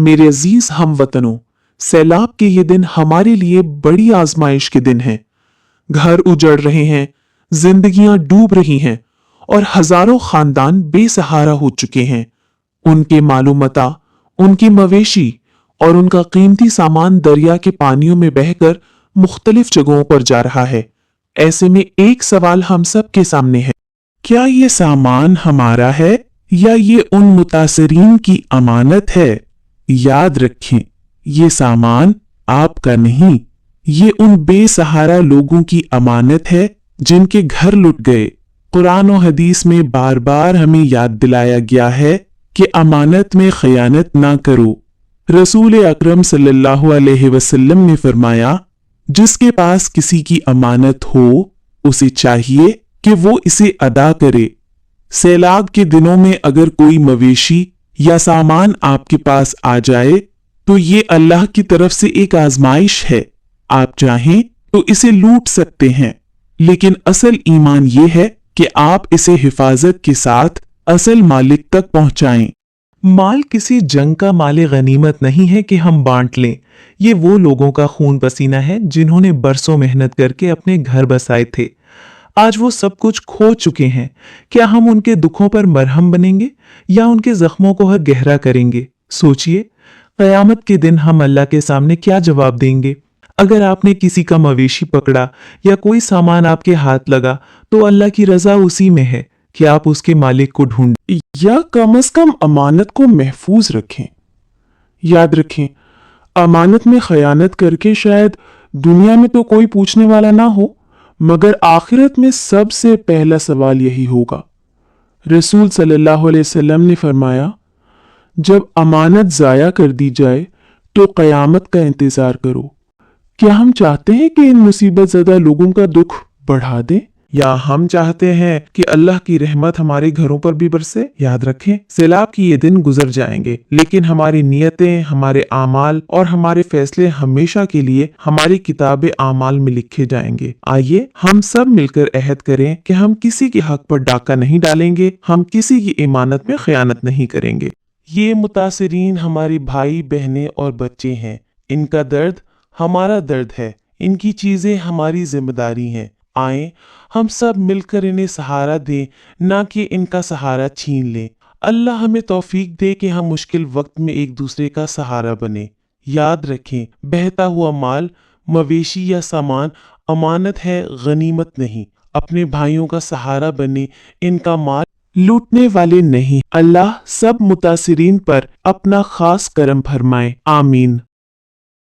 मेरे अजीज हम वतनों, सैलाब के ये दिन हमारे लिए बड़ी आजमाइश के दिन हैं। घर उजड़ रहे हैं, जिंदगियां डूब रही हैं और हजारों खानदान बेसहारा हो चुके हैं। उनके मालूमता, उनकी मवेशी और उनका कीमती सामान दरिया के पानियों में बहकर मुख्तलिफ जगहों पर जा रहा है। ऐसे में एक सवाल हम सब के सामने है, क्या ये सामान हमारा है या ये उन मुतासरीन की अमानत है? याद रखें, ये सामान आपका नहीं, ये उन बेसहारा लोगों की अमानत है जिनके घर लुट गए। कुरान और हदीस में बार बार हमें याद दिलाया गया है कि अमानत में खयानत ना करो। रसूल अकरम सल्लल्लाहु अलैहि वसल्लम ने फरमाया, जिसके पास किसी की अमानत हो उसे चाहिए कि वो इसे अदा करे। सैलाब के दिनों में अगर कोई मवेशी या सामान आपके पास आ जाए तो ये अल्लाह की तरफ से एक आजमाइश है। आप चाहें तो इसे लूट सकते हैं, लेकिन असल ईमान ये है कि आप इसे हिफाजत के साथ असल मालिक तक पहुंचाएं। माल किसी जंग का माले गनीमत नहीं है कि हम बांट लें। ये वो लोगों का खून पसीना है जिन्होंने बरसों मेहनत करके अपने घर बसाए थे। आज वो सब कुछ खो चुके हैं। क्या हम उनके दुखों पर मरहम बनेंगे या उनके जख्मों को गहरा करेंगे? सोचिए, क़यामत के दिन हम अल्लाह के सामने क्या जवाब देंगे? अगर आपने किसी का मवेशी पकड़ा या कोई सामान आपके हाथ लगा तो अल्लाह की रजा उसी में है कि आप उसके मालिक को ढूंढें या कम से कम अमानत को महफूज रखें। याद रखें, अमानत में खयानत करके शायद दुनिया में तो कोई पूछने वाला ना हो, मगर आखिरत में सबसे पहला सवाल यही होगा। रसूल सल्लल्लाहु अलैहि वसल्लम ने फरमाया, जब अमानत जाया कर दी जाए तो क़यामत का इंतजार करो। क्या हम चाहते हैं कि इन मुसीबत ज़दा लोगों का दुख बढ़ा दें, या हम चाहते हैं कि अल्लाह की रहमत हमारे घरों पर भी बरसे? याद रखें, सैलाब की ये दिन गुजर जाएंगे, लेकिन हमारी नियतें, हमारे आमाल और हमारे फैसले हमेशा के लिए हमारी किताबे आमाल में लिखे जाएंगे। आइए हम सब मिलकर अहद करें कि हम किसी के हक पर डाका नहीं डालेंगे, हम किसी की इमानत में खयानत नहीं करेंगे। ये मुतासरीन हमारे भाई बहनें और बच्चे हैं। इनका दर्द हमारा दर्द है, इनकी चीजें हमारी जिम्मेदारी हैं। आए हम सब मिलकर इन्हें सहारा दें, ना कि इनका सहारा छीन लें। अल्लाह हमें तौफीक दे कि हम मुश्किल वक्त में एक दूसरे का सहारा बने। याद रखें, बहता हुआ माल, मवेशी या सामान अमानत है, गनीमत नहीं। अपने भाइयों का सहारा बने, इनका माल लूटने वाले नहीं। अल्लाह सब मुतासिरीन पर अपना खास करम फरमाए। आमीन।